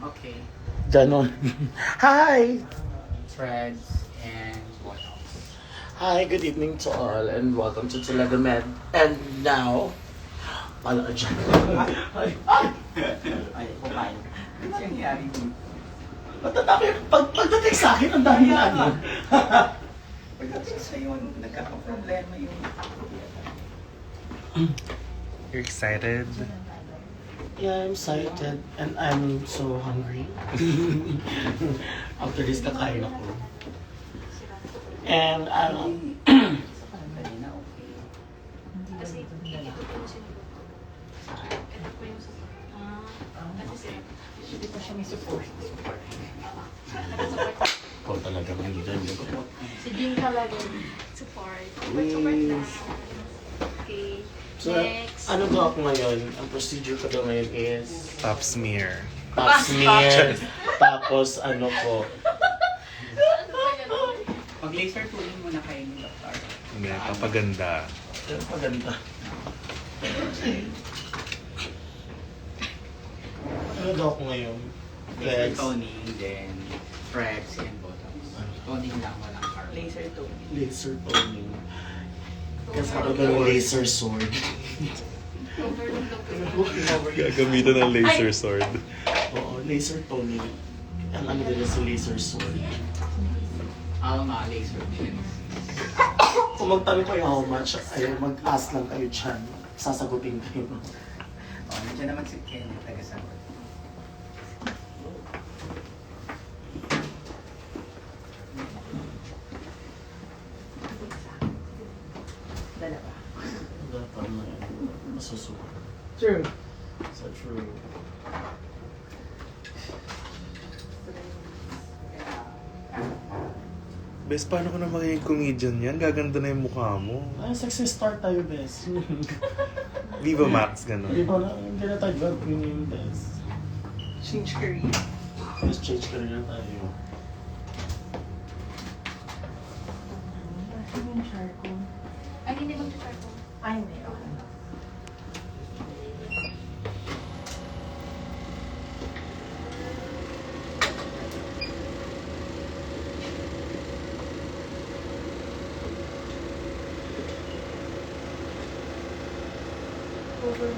Okay. Ganon. Hi! Threads and what else? Hi, good evening to all and welcome to Talaga Med. And now, pala ka dyan. Ay, Kumain. Ano nangyari dito? ba't ang dami, pagdating sa akin, ang dami na ano. Pagdating sa'yo, nagkakaproblema yung... You're excited? Yeah, I'm excited and I'm so hungry. After this, kakain ako. And, Kanina, okay. Kasi ito po yung sinugot ko. Ito po yung support. Kasi Hindi pa siya may support. nag-support. ikaw talaga ang dyan. Si Jim talaga. Support. Support na. Okay. So, Next. ano daw ako ngayon? Ang procedure ko daw ngayon is Pap smear. pap smear. Tapos ano po, Pag-laser tooling muna kayo ni Dr. Hindi, papaganda. maganda. Ano daw ako ngayon? Laser Legs. toning, then threads and bottoms. Toning lang, walang carb. Laser toning. Laser toning. Kasi ako daw yung laser sword. Overlook daw po. Gagamitan ng laser sword. Oo, laser toning. Ang ano din sa laser sword. Mga laser pins. Kung magtanong kayo how much, ay mag-ask lang kayo dyan. Sasagutin kayo. Nandiyan naman si Ken, taga-sagot. Dalawa. Dapat na yun. Masusuko. True. So true. Bes, paano ka na magiging comedian yan? Gaganda na yung mukha mo. Ay, sexy star tayo, bes. Viva Max, Di gano'n. ba na, hindi na tayo drag queen yung bes. Change career. Let's change career na tayo. Yung charcoal. Ay, hindi mag-try ko. Ay, hindi. Okay.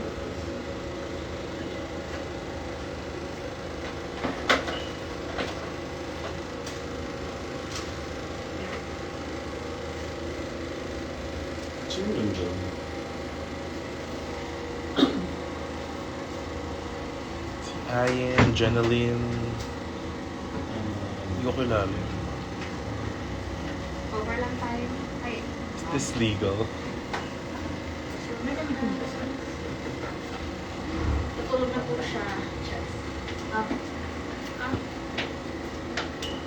Sino yun dyan? Ayen, Jeneline. Hindi ko kilala. Over lang tayo. Ay. Is this legal? Tutulog na po siya. Ah. Ah.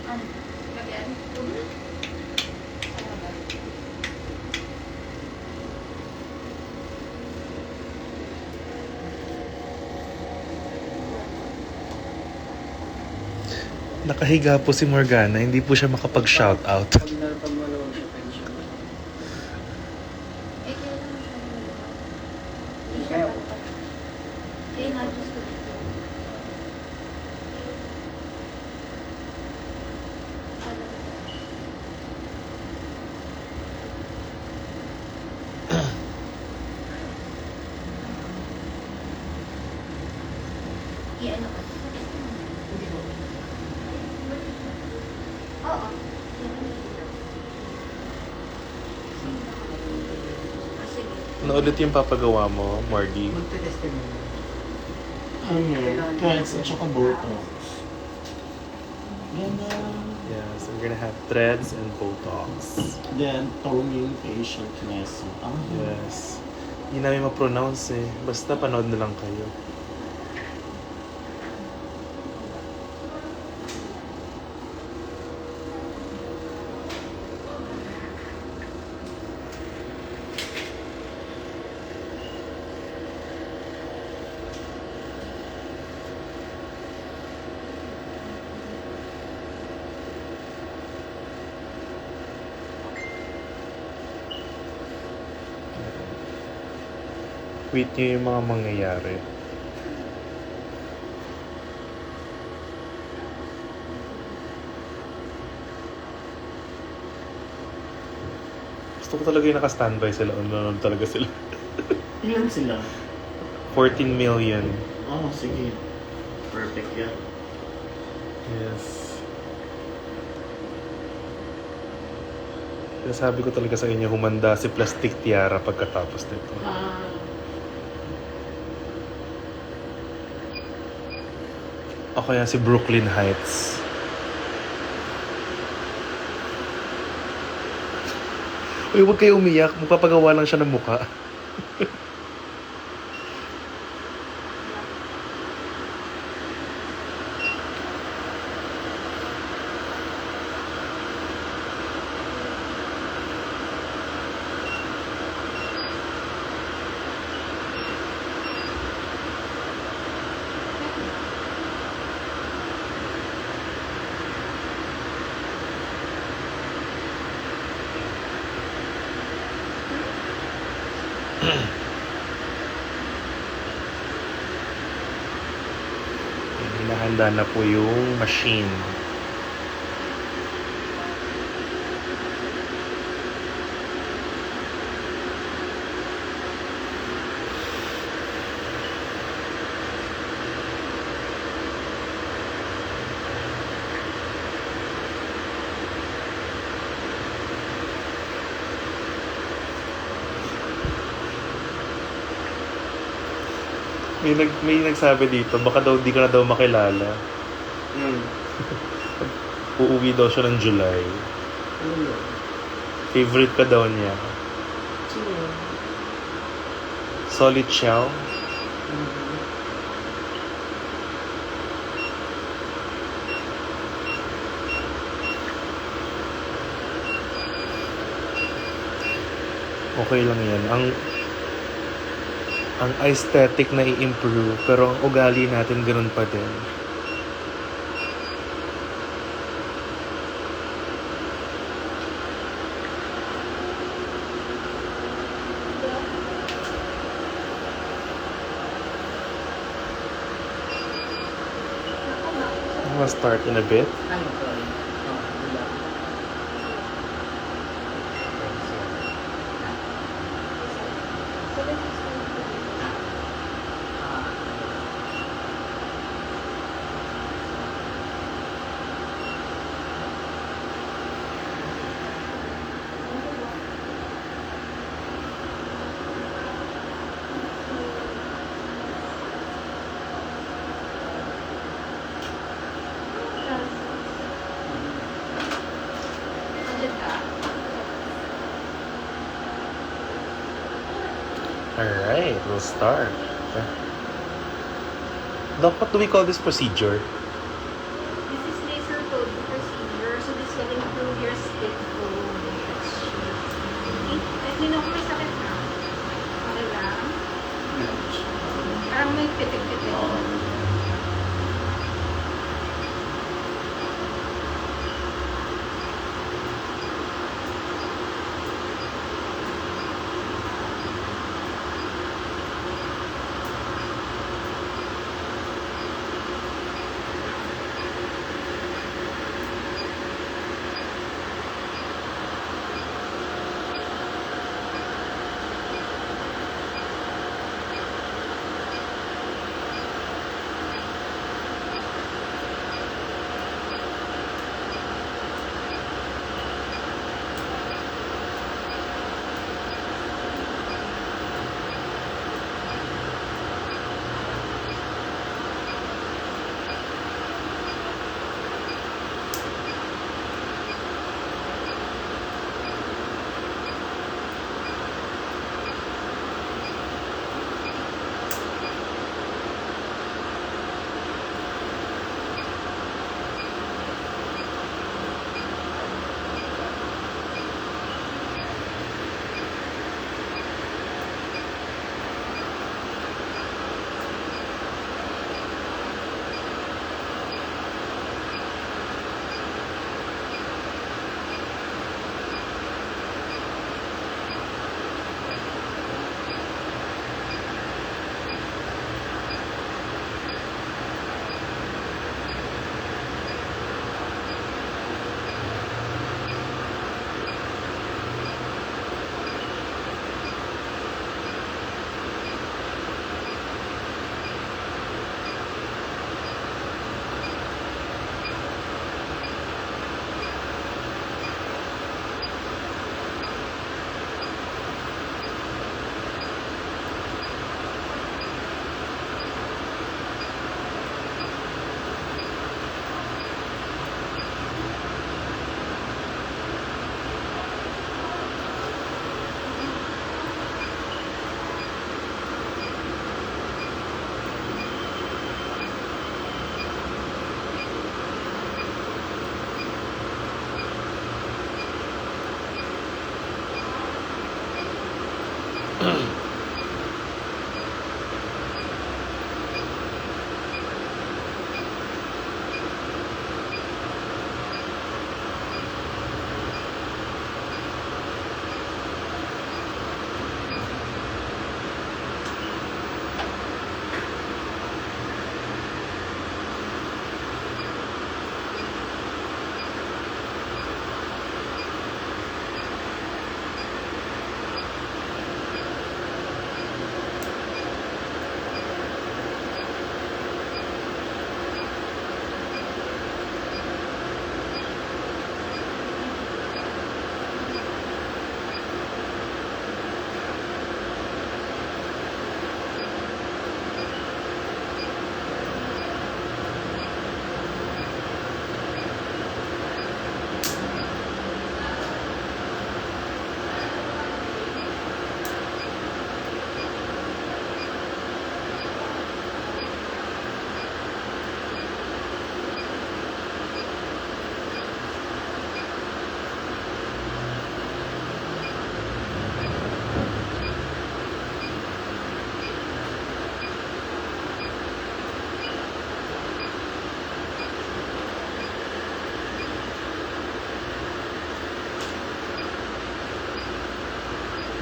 Ano? Lagyan? Tulog? Ano ba? Nakahiga po si Morgana, hindi po siya makapag-shout out. Pag malawag siya, pension. Eh, kailan mo siya nilalaman? Hindi siya Kaya- dapat. Eh, not just to be good. I-ano ka? Oo. Ah, sige. Ano ulit yung papagawa mo, Morgie? Magte-testimony. Ano? Threads at saka botox. Ganda. Yeah, so we're gonna have threads and Botox. Then, toning facial cleansing. Ah, Yes. Hindi namin ma-pronounce eh. Basta panood na lang kayo. Tweet niyo yung mga mangyayari. Gusto ko talaga yung naka-standby sila. Ano talaga sila. Ilan sila? 14 million. Oh, sige. Perfect yan. Yes. Kaya sabi ko talaga sa inyo, humanda si Plastic Tiara pagkatapos nito. O kaya si Brooklyn Heights. Uy, huwag kayo umiyak. Magpapagawa lang siya ng mukha. Hinahanda na po yung machine. May nagsabi dito, baka daw di ka na daw makilala. Uuwi daw siya ng July. Favorite ka daw niya. Solid Chow. Okay lang yan. Ang aesthetic na i-improve, pero ang ugali natin ganun pa din. I'll start in a bit. Ay, sorry. Wala. Alright, we'll start. Doc, what do we call this procedure? This is laser code procedure. So this will improve your skin tone. At yun ako may sakit na. Okay lang. Parang may pitik-pitik.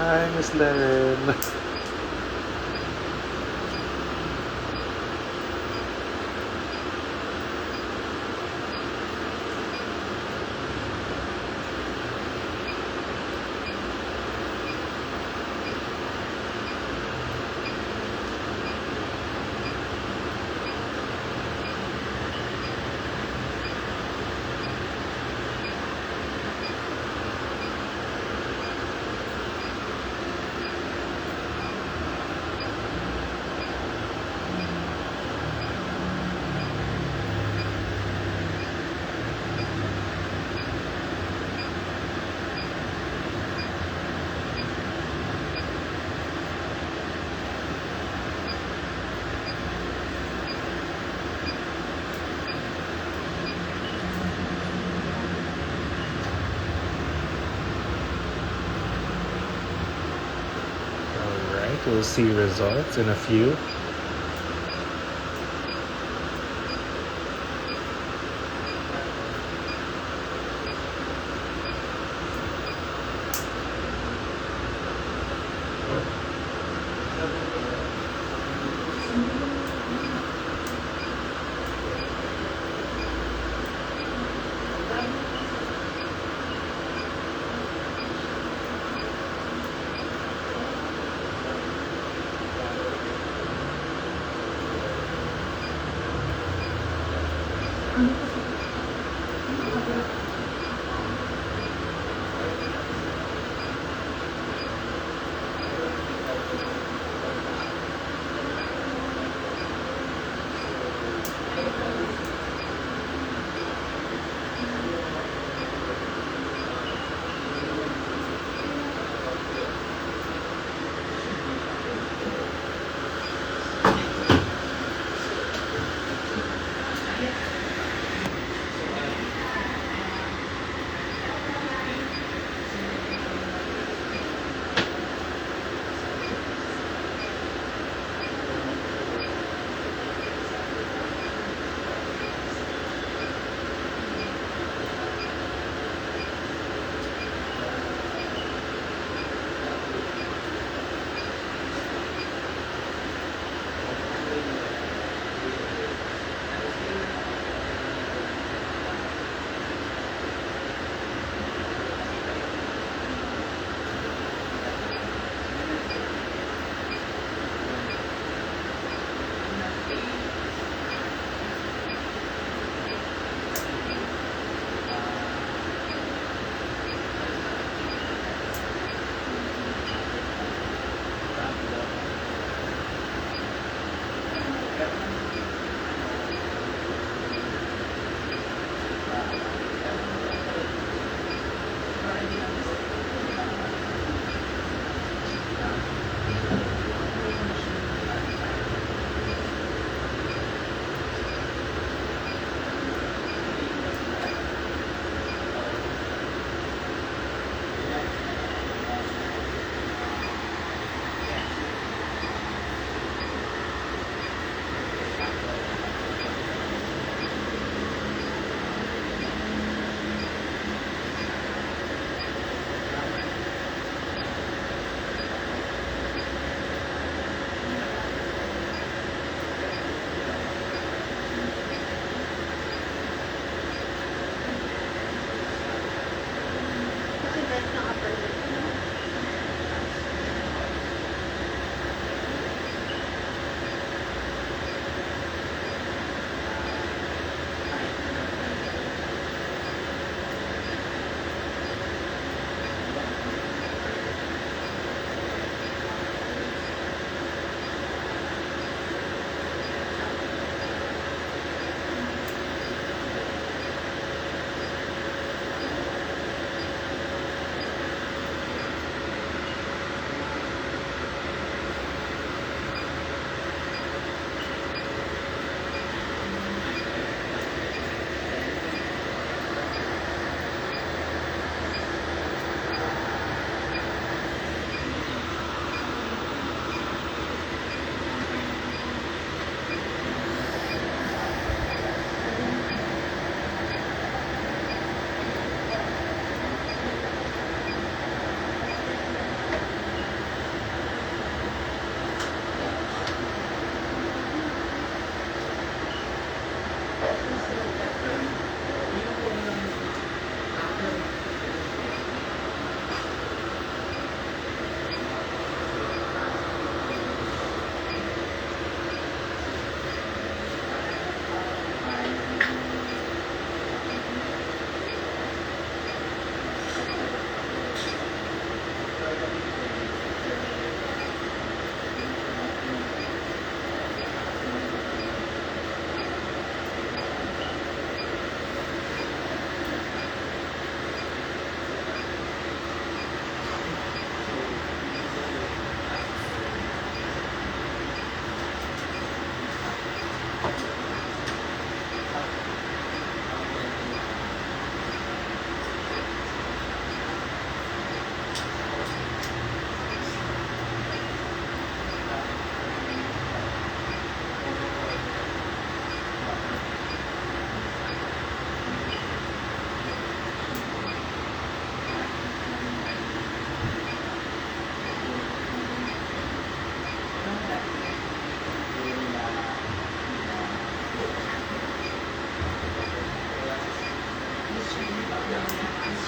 Hi, Miss Laren. Alright, we'll see results in a few.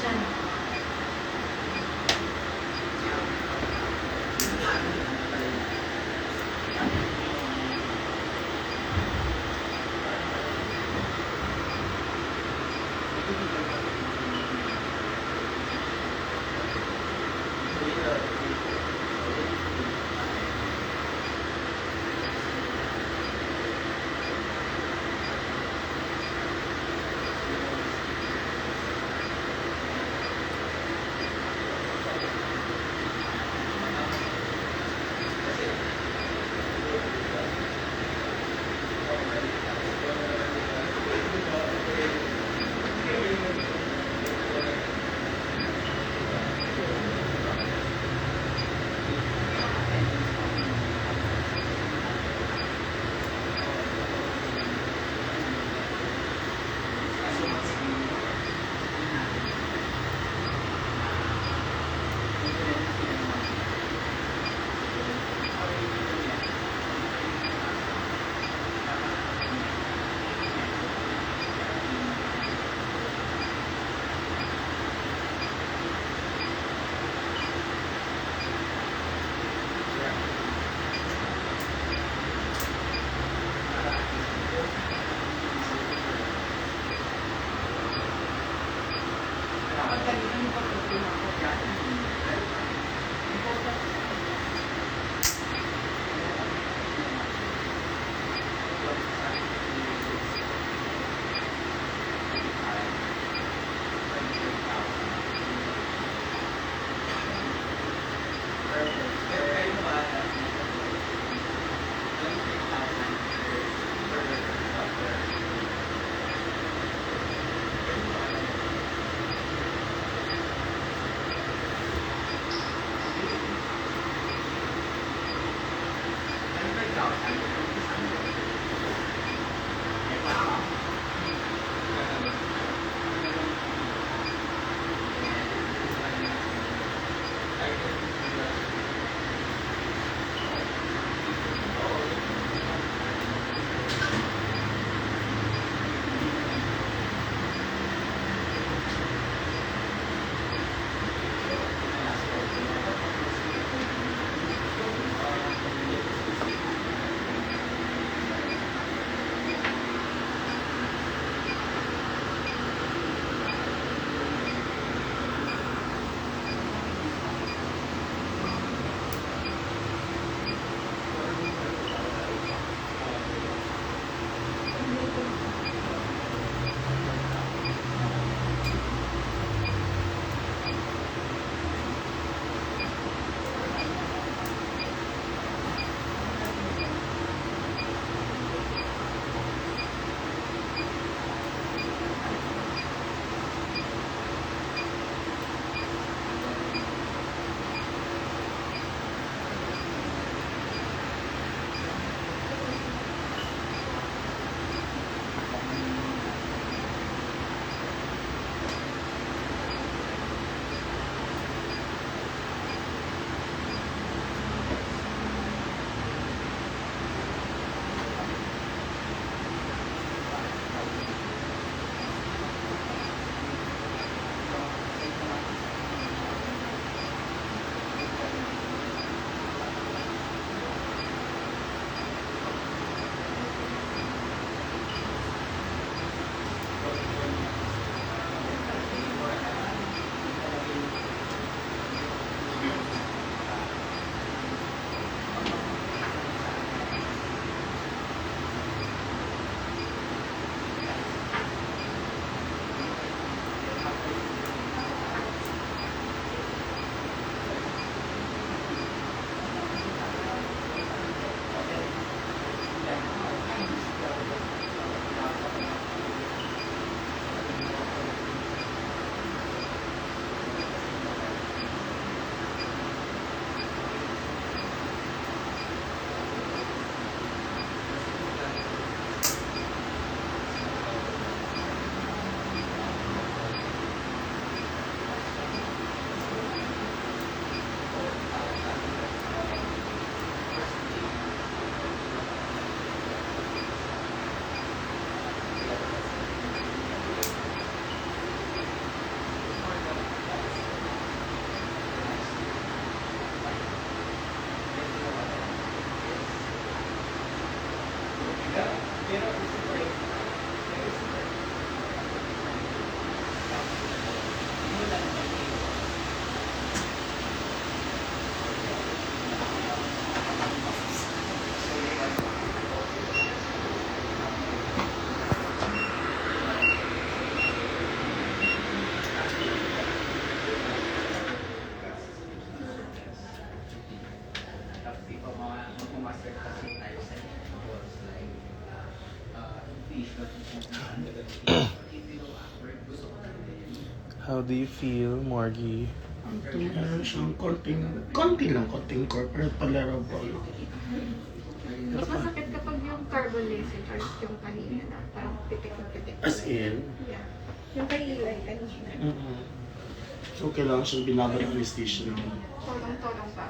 Siya. How do you feel, Morgie? Meron siyang konting corporate tolerable. Mas masakit kapag yung carbon laser or yung kanina na parang pitik na pitik. As in, Yeah. Yung kay Eli kanina. so kailangan siyang binabad ng anesthesia naman. Tolong-tolong pa.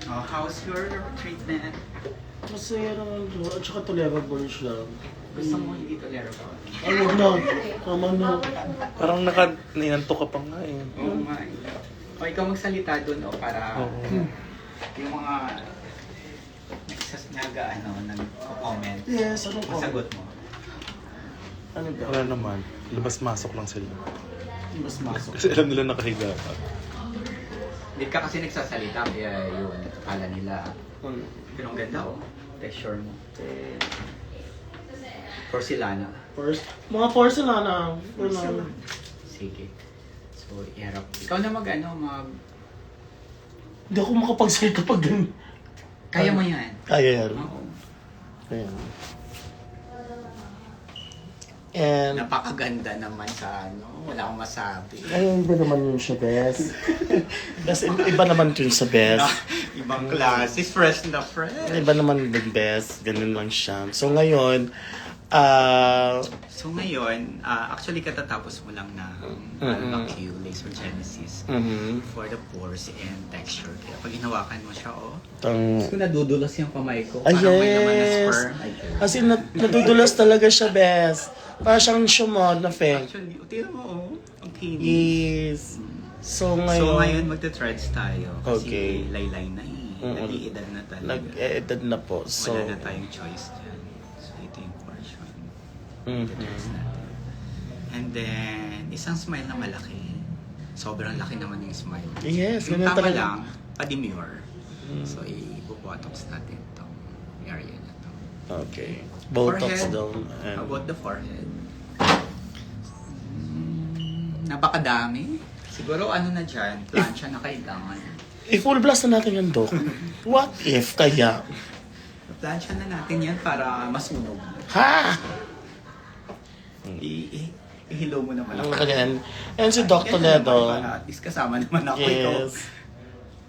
Oh, how's your treatment? Masaya naman doon, at saka tolerable siya. Gusto mo hindi tolerable? Ay, wag na. Tama na. Parang ninantok ka pa nga eh. Oh my. O ikaw magsalita doon o para Oo. yung mga nag-comment. Yes, ano ko? Masagot mo. Ano ba? Wala naman. Labas-masok lang sila. Mas masok. Kasi alam nila nakahiga ka. Hindi ka kasi nagsasalita kaya yun, akala nila. Pero ang ganda oh, texture mo. Porcelana. Mga porcelana. Ano? Sige. So, iharap. Ikaw na Hindi ako makapagsalita pag ganun. Kaya mo yan. Kaya yan. Oo. Ayan. And, Napakaganda naman sa wala akong masabi. ayun ba naman yun siya, Bes? Bes, iba naman yun sa Bes. Ibang classes, fresh na fresh. Iba naman yung Bes, ganun lang siya. So ngayon, So ngayon, actually katatapos mo lang na Almacu Laser Genesis for the pores and texture. Kaya pag hinawakan mo siya, so nadudulas yung kamay ko. Ay, Parang may laman na yes. sperm. Kasi nadudulas talaga siya, Bes. Parang siyang sumod na feng. Actually, tingnan mo, ang kinis. Yes. So ngayon, magte-threads tayo. Kasi Okay. laylay na eh. Nag-iedad na talaga. nag-edad na po. So, Wala na tayong choice dyan. So ito yung portion. Magte-threads natin. And then, isang smile na malaki. Sobrang laki naman yung smile. Yes, yung ganun tama talaga. lang, pa-demure. So, ibubotox natin itong area na to. okay. Botox Forehead. daw. How about the forehead? Napakadami. Siguro na dyan, plancha na kailangan. I-full blast na natin yung Dok. What if kaya? Plancha na natin yan para masunog. Ha? Ihilo mo naman ako. Again. And si Doc Yan Toledo. naman para at least kasama naman ako ito. Yes.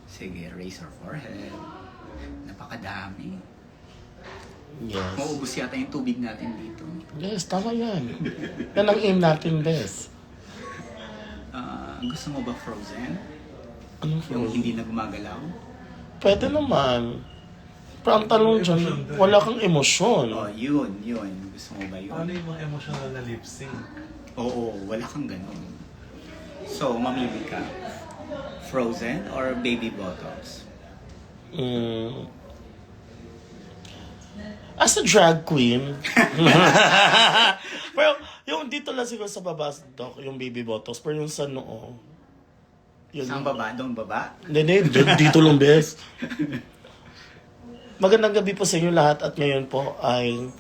Sige, raise our forehead. Napakadami. Yes. Maubos yata yung tubig natin dito. Yes, tama yan. Yan ang aim natin, Bes. Gusto mo ba frozen? Anong Yung frozen? hindi na gumagalaw? Pwede naman. Pero ang tanong dyan, wala kang emosyon. Oh, yun. Gusto mo ba yun? Ano yung mga emotional na lip sync? Oo, wala kang ganun. So, mamili ka. Frozen or baby botox? As a drag queen. Pero yung dito lang siguro sa baba, Doc, yung baby botox. Pero yung sa noo. Yun, Saan baba? Doon baba? Hindi, dito lang, Bes. Magandang gabi po sa inyo lahat at ngayon po ay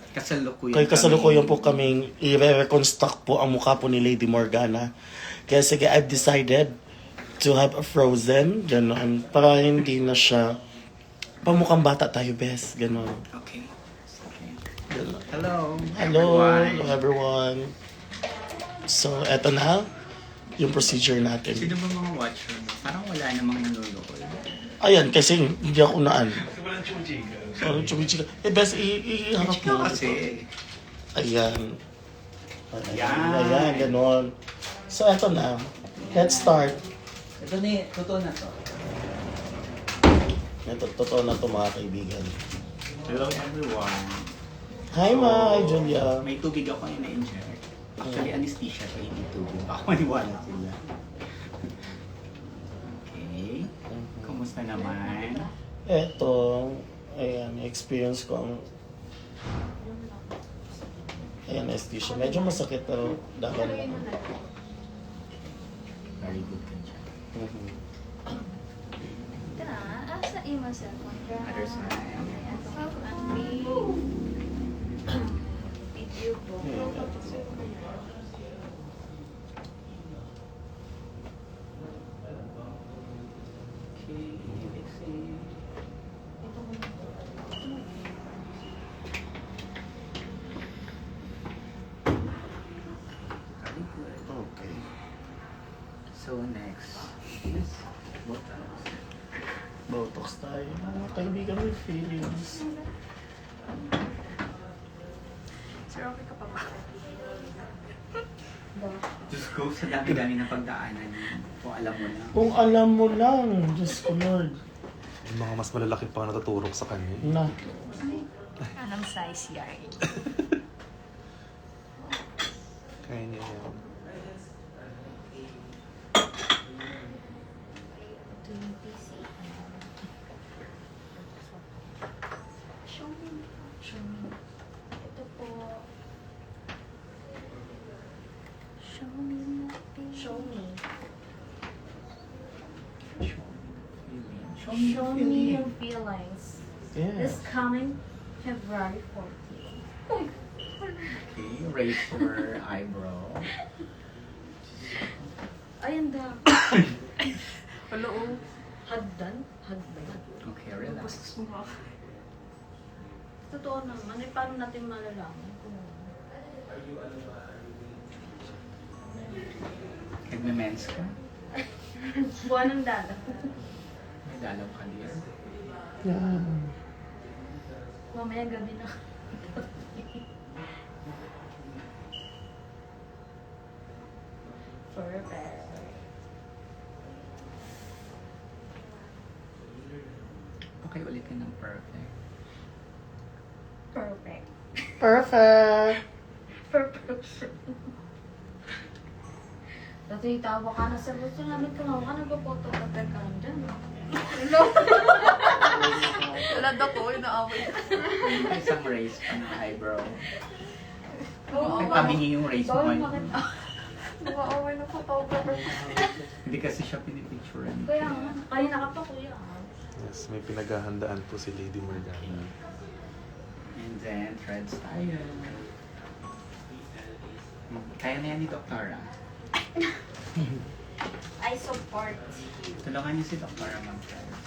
kasalukuyan po kaming i-reconstruct po ang mukha po ni Lady Morgana. Kaya sige, I've decided to have a frozen, gano'n, para hindi na siya pamukhang bata tayo, Bes, gano'n. Okay. Sige. Gano'n. Hello. Hello everyone. So, eto na yung procedure natin. Sino ba mga watcher mo? Parang wala namang nanonood. Ayan, kasi hindi ako naan. Walang chumchika. Ano, chumicika. Bes, iharap Chika mo. kasi. Ayan. Ayan. Ayan, ganon. So, eto na. Let's start. Ito na totoo na to. Ito, totoo na to mga kaibigan. Hello everyone. Hi, Ma. Hi, Julia. May tubig ako ina-inject. Actually, anesthesia to, hindi tubig. Baka maniwala sila. Okay. Kumusta naman? Eto, ayan, experience ko ang ayan, anesthesia. Medyo masakit pero dahan lang. Very good ka dyan. Sa ima cellphone ka. Other side. Video po. Okay. So next is Botox. Botox tayo. Mga kaibigan may feelings. Sir, okay ka pa ba? Just go sa dami-dami ng pagdaanan kung alam mo na. Kung alam mo lang, Diyos ko Lord. Yung mga mas malalaki pa nga natuturok sa kanya. Na. Anong size yarn? Kaya niya yan. Show me. Show me. Ito po. Show me nothing. Show me. Show me your feelings. This Yes. coming February 14. Okay, raise your eyebrow. Ayun da. Hello. Hagdan? Hagdan? Okay, relax. Totoo naman. Eh, paano natin malalaman kung... Nagme-mens ka? Buwan ng dala. May dalaw ka diyan. Yan. Mamaya gabi na. Perfect. Okay, ulit ka ng perfect. Perfect. Perfect. Perfect. Dati tawa ka na sa gusto namin tumawa ka, nagpo-photo ka ka lang dyan. Hello? Wala daw ko, inaaway. Isang raise pa ng eyebrow. Oo, Nagpamingi yung raise bawal mo. makita. Nakaaway na photographer. Hindi kasi siya pinipicturean. Kaya nga, kanina ka pa kuya. Yes, may pinaghahandaan po si Lady Morgana. And then, threads tayo. Kaya na yan ni Doktora. I support you. Tulungan niyo si Doktora mag-threads.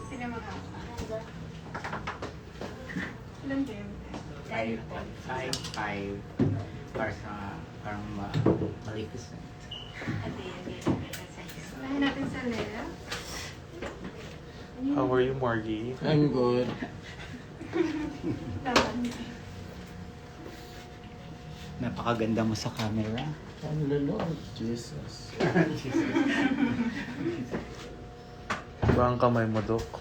Sino mag-aaral? Ilan ba yun? 5. Para sa, parang Maleficent. Tayo natin sa Lea. How are you, Margie? I'm good. Napakaganda mo sa camera. Ang Lord, Jesus. Ba ang kamay mo, Dok?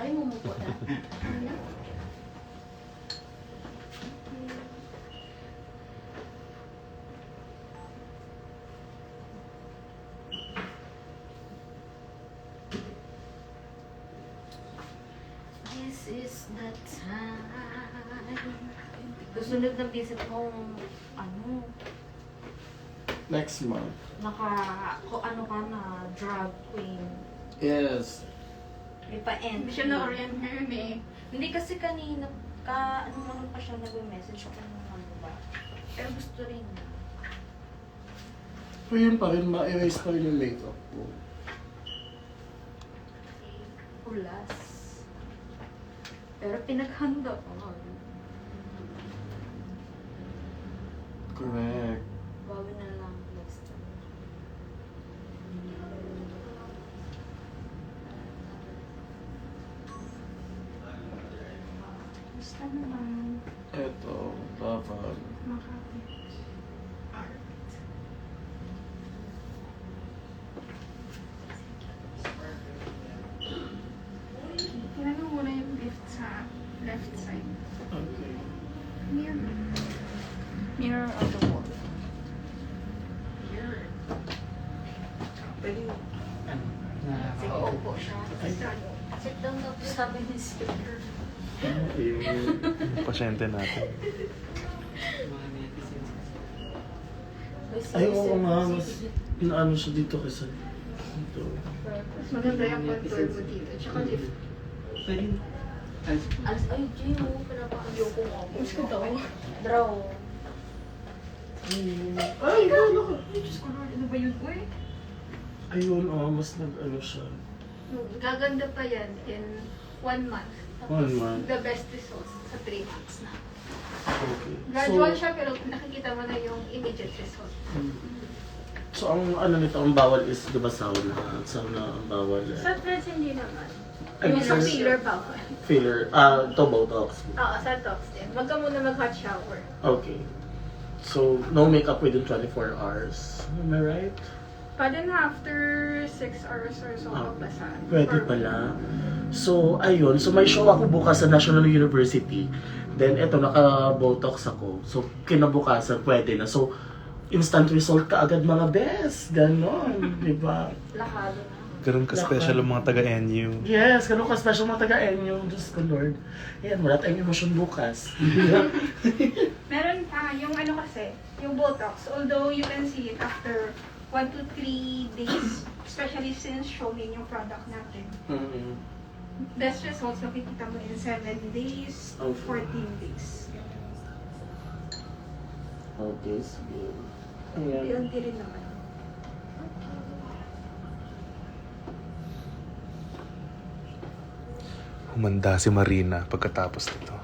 Ay, mumupo na. This is the time. Susunod na visit mong, ano, Next month. ano ka na, drag queen. Yes. May pa-end. Hindi siya na-orient ngayon eh. Hindi kasi kanina, ano pa siya nag-message ako ng ano ba. Pero gusto rin na. Pero yun pa rin, ma-erase pa rin yung makeup ko. Ulas. Pero pinaghanda ko nga. Correct. Bawi na lang next time. Basta naman. Eto, Bavan. Tingnan mo muna yung lift sa left side. Okay. Mirror. Mirror of the wall. Sige, upo siya. Sit down na po sabi ni Sir. Yung pasyente natin. Ay, oo nga, mas inaano siya dito kasi. Dito. Mas maganda yung contour mo dito. Tsaka lift. Pwede. Alas, ay, Jay, mo, pinapakayo ko nga. Mas ko daw. Draw. Ay, ano ka? Ay, Diyos ko Lord. Ano ba yun? Uy. Ayun, mas nag-ano siya. Gaganda pa yan in 1 month. Tapos, 1 month. the best results sa 3 months na. Okay. Gradual siya, pero nakikita mo na yung immediate result. So, ang ano nito, ang bawal is, di ba, sauna? Sauna ang bawal. Sa threads, hindi naman. Ay, Yung sa sa- filler bawal. Filler. Ito, Botox. Oo, sa tops din. Wag ka muna mag-hot shower. Okay. So, no makeup within 24 hours. Am I right? Pwede na after 6 hours or so magbasahan. Pwede pala. So, ayun. So, may show ako bukas sa National University. Then, eto, naka-Botox ako. So, kinabukasan, pwede na. So, instant result ka agad mga best. Ganon. Di ba? Lakado na. Ganun ka-special ang mga taga-NU. Yes, ganun ka special mga taga-NU. Diyos ko, Lord. Ayan, wala tayong emosyon bukas. Meron pa, yung ano kasi, yung Botox, although you can see it after 1 to 3 days, especially since showing yung product natin. Mm-hmm. Best results makikita mo in 7 days to 14 days. Okay, sige. Ayan. Unti rin naman. Humanda si Marina pagkatapos nito.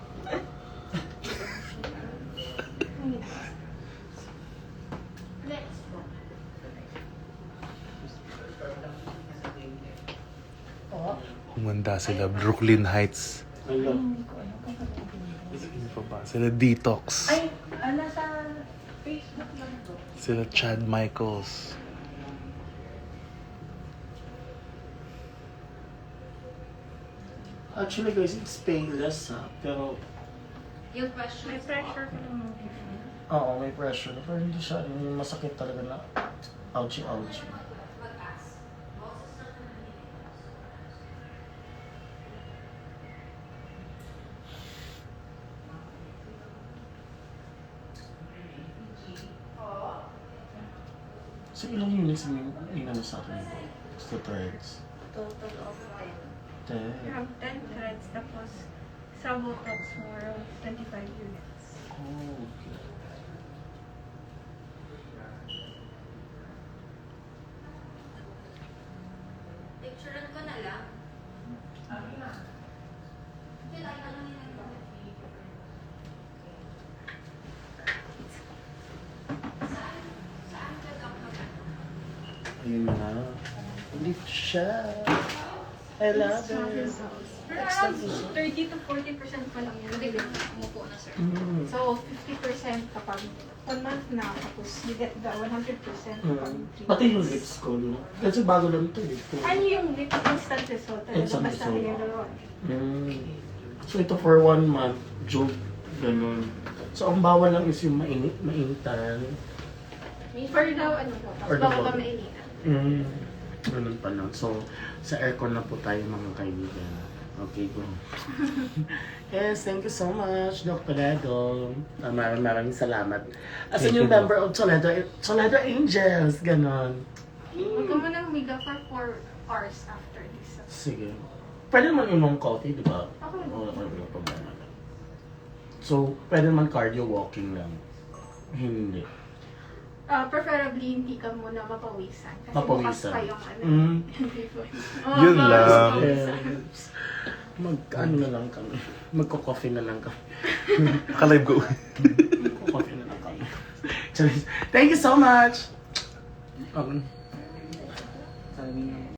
Humanda sila Brooklyn Heights. Ayun. Ano pa ba? Sila Detox. Ay, nasa Facebook lang to. Sila Chad Michaels. Actually, guys, it's painless, ha? Pero, Yung pressure. May pressure ka naman. oo, may pressure. Pero hindi siya, yung masakit talaga na ouchie, ouchie. So, ilang units yung inano sa akin ito? Sa threads? Total of 10. 10. You have 10 threads, tapos sa Botox mo around 25 units. Oh, okay. Picturean ko na lang. Ayun na. Lift siya. I love it. Pero around 30 to 40% pa lang yun. Umupo na, sir. Mm. So, 50% kapag 1 month na, tapos you get the 100% kapag 3 Pati yung lips ko, no? Kasi bago lang ito eh. Ano yung lip instant result? Instant Basta result. hyaluronic. So ito for 1 month, joke, ganun. So ang bawal lang is yung mainitan. For now, ano po, Or tapos baka the pa body. mainitan. Ganun pa lang. So sa aircon na po tayo mga kaibigan. Okay, go. Yes, thank you so much, Doc Toledo. Maraming salamat. As a Thank new you, member of Toledo Angels, ganon. Huwag ka mo nang humiga for 4 hours after this. Sige. Pwede naman inom coffee, di ba? Okay. Oo, wala problema. So, pwede naman cardio walking lang. Hindi. Preferably, hindi ka muna mapawisan. Kasi Mapawisan. bukas pa yung ano. Hindi po. Yun lang. Yes. Ano na lang kami. Magko-coffee na lang kami. Naka-live ko. Magko-coffee na lang kami. Thank you so much! Sabi nga